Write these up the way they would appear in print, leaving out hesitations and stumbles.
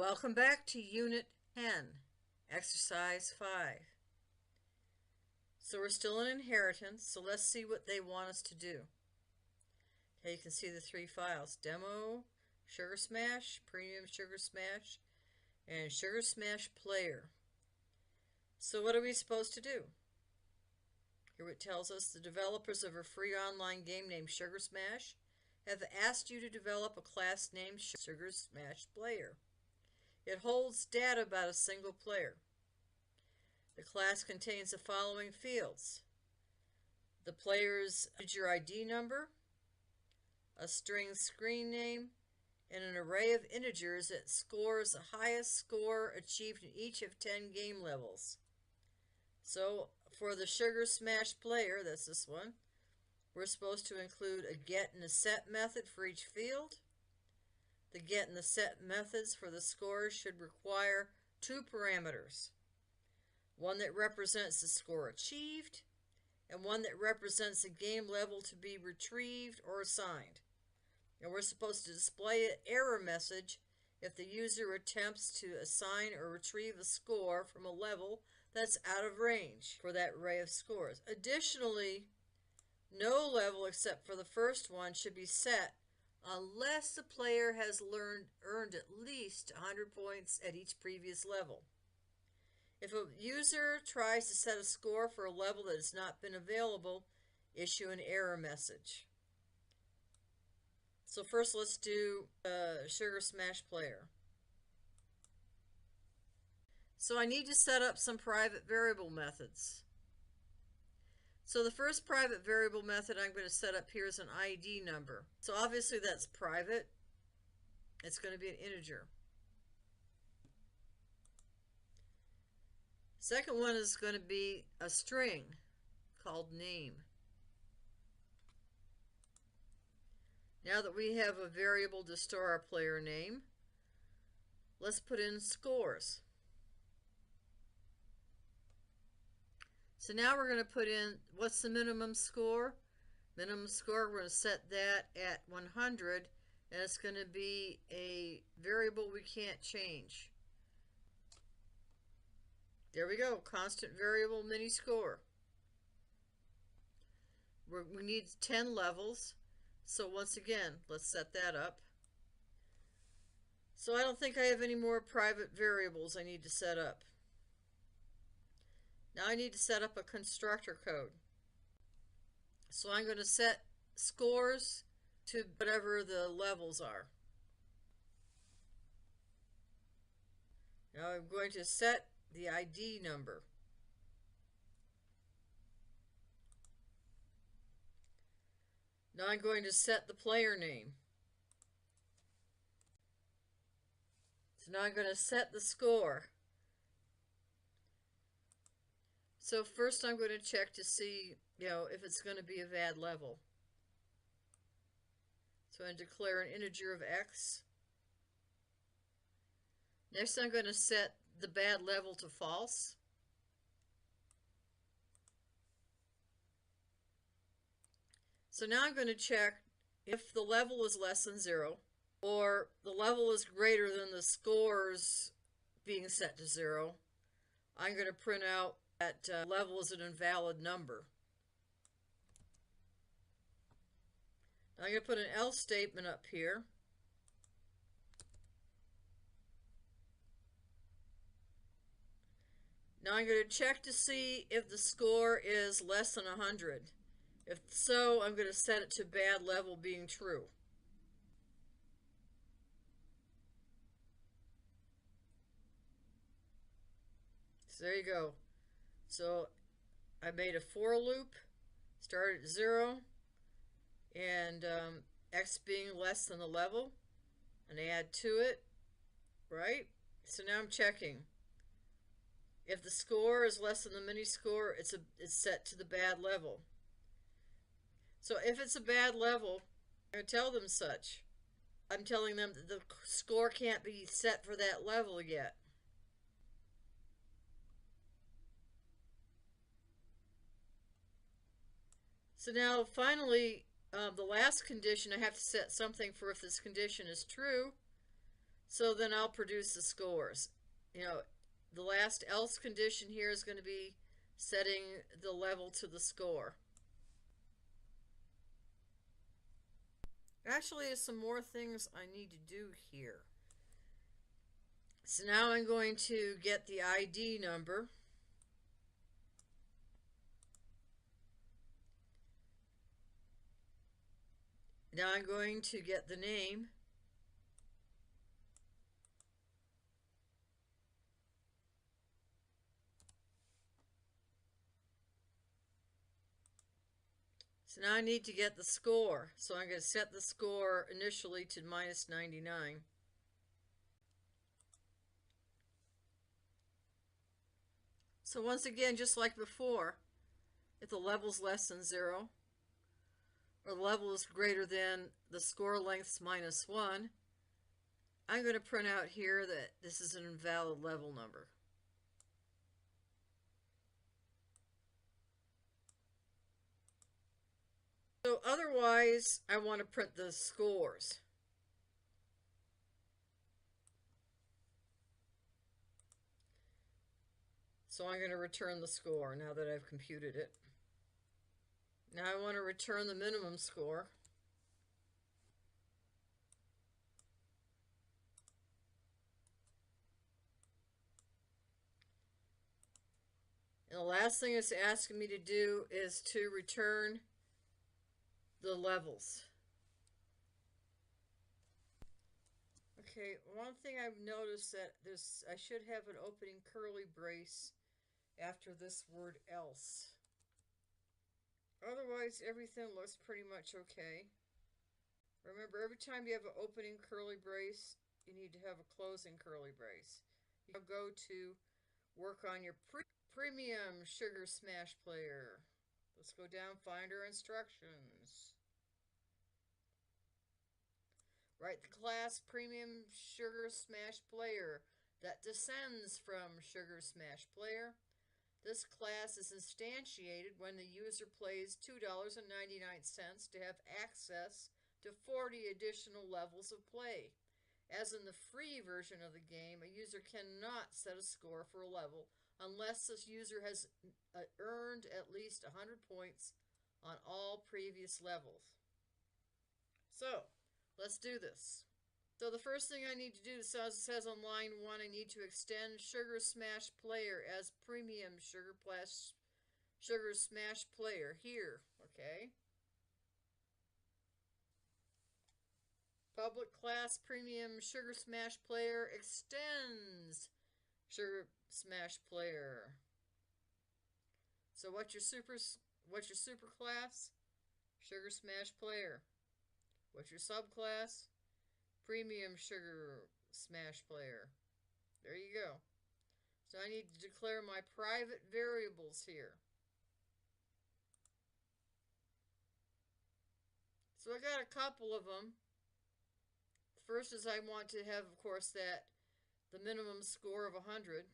Welcome back to Unit 10, Exercise 5. So we're still in inheritance, so let's see what they want us to do. Okay, you can see the three files: Demo, Sugar Smash, Premium Sugar Smash, and Sugar Smash Player. So what are we supposed to do? Here it tells us the developers of a free online game named Sugar Smash have asked you to develop a class named Sugar Smash Player. It holds data about a single player. The class contains the following fields: the player's integer ID number, a string screen name, and an array of integers that scores the highest score achieved in each of 10 game levels. So for the Sugar Smash Player, that's this one, we're supposed to include a get and a set method for each field. The get and the set methods for the scores should require two parameters: one that represents the score achieved, and one that represents the game level to be retrieved or assigned. And we're supposed to display an error message if the user attempts to assign or retrieve a score from a level that's out of range for that array of scores. Additionally, no level except for the first one should be set unless the player has earned at least 100 points at each previous level. If a user tries to set a score for a level that has not been available, issue an error message. So first let's do Sugar Smash Player. So I need to set up some private variable methods. So the first private variable method I'm going to set up here is an ID number. So obviously that's private. It's going to be an integer. Second one is going to be a string called name. Now that we have a variable to store our player name, let's put in scores. So now we're going to put in, what's the minimum score? Minimum score, we're going to set that at 100, and it's going to be a variable we can't change. There we go, constant variable mini score. We need 10 levels, so once again, let's set that up. So I don't think I have any more private variables I need to set up. Now I need to set up a constructor code. So I'm going to set scores to whatever the levels are. Now I'm going to set the ID number. Now I'm going to set the player name. So now I'm going to set the score. So first I'm going to check to see, if it's going to be a bad level. So I'm going to declare an integer of x. Next I'm going to set the bad level to false. So now I'm going to check if the level is less than 0 or the level is greater than the scores being set to 0. I'm going to print out that level is an invalid number. Now I'm going to put an else statement up here. Now I'm going to check to see if the score is less than 100. If so, I'm going to set it to bad level being true. So there you go. So I made a for loop, started at 0, and x being less than the level, and add to it, right? So now I'm checking. If the score is less than the mini score, it's set to the bad level. So if it's a bad level, I'm going to tell them such. I'm telling them that the score can't be set for that level yet. So now finally, the last condition, I have to set something for if this condition is true. So then I'll produce the scores. The last else condition here is going to be setting the level to the score. Actually, there's some more things I need to do here. So now I'm going to get the ID number. Now I'm going to get the name. So now I need to get the score. So I'm going to set the score initially to minus 99. So once again, just like before, if the level's less than 0, or the level is greater than the score length's minus 1, I'm going to print out here that this is an invalid level number. So otherwise, I want to print the scores. So I'm going to return the score now that I've computed it. Now I want to return the minimum score. And the last thing it's asking me to do is to return the levels. Okay, one thing I've noticed that I should have an opening curly brace after this word else. Otherwise, everything looks pretty much okay. Remember, every time you have an opening curly brace, you need to have a closing curly brace. You go to work on your premium sugar smash player. Let's go down, find our instructions. Write the class Premium Sugar Smash Player that descends from Sugar Smash Player. This class is instantiated when the user plays $2.99 to have access to 40 additional levels of play. As in the free version of the game, a user cannot set a score for a level unless this user has earned at least 100 points on all previous levels. So, let's do this. So the first thing I need to do, so as it says on line 1, I need to extend Sugar Smash Player as Premium Sugar Smash Player here, okay? Public class Premium Sugar Smash Player extends Sugar Smash Player. So what's your super class? Sugar Smash Player. What's your subclass? Premium Sugar Smash Player. There you go. So I need to declare my private variables here. So I got a couple of them. First is I want to have, of course, that the minimum score of 100.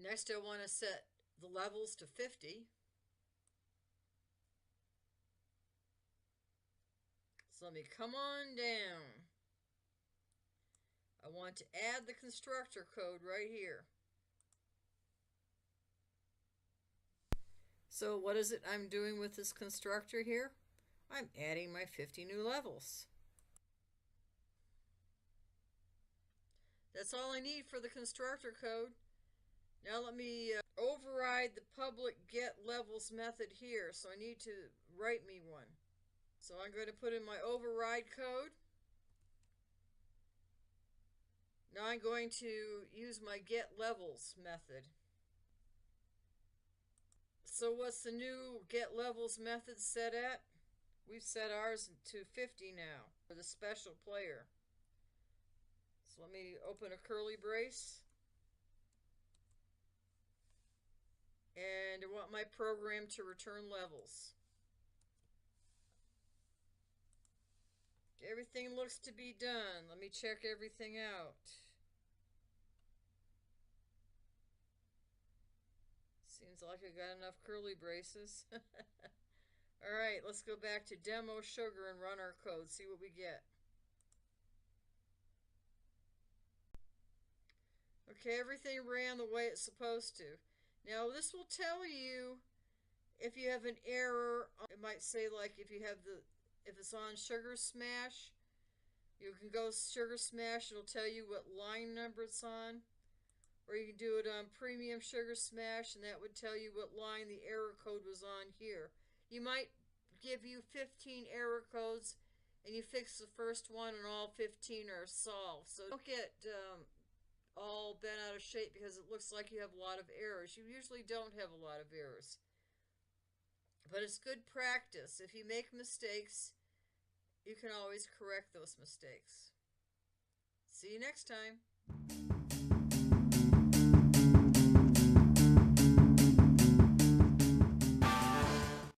Next I want to set the levels to 50. So let me come on down. I want to add the constructor code right here. So what is it I'm doing with this constructor here? I'm adding my 50 new levels. That's all I need for the constructor code. Now let me override the public get levels method here. So I need to write me one. So I'm going to put in my override code. Now I'm going to use my get levels method. So what's the new get levels method set at? We've set ours to 50 now for the special player. So let me open a curly brace. And I want my program to return levels. Everything looks to be done. Let me check everything out. Seems like I got enough curly braces. Alright, let's go back to demo sugar and run our code. See what we get. Okay, everything ran the way it's supposed to. Now this will tell you if you have an error. It might say like if it's on Sugar Smash, you can go Sugar Smash, it'll tell you what line number it's on. Or you can do it on Premium Sugar Smash, and that would tell you what line the error code was on here. You might give you 15 error codes, and you fix the first one, and all 15 are solved. So don't get all bent out of shape because it looks like you have a lot of errors. You usually don't have a lot of errors. But it's good practice. If you make mistakes, you can always correct those mistakes. See you next time.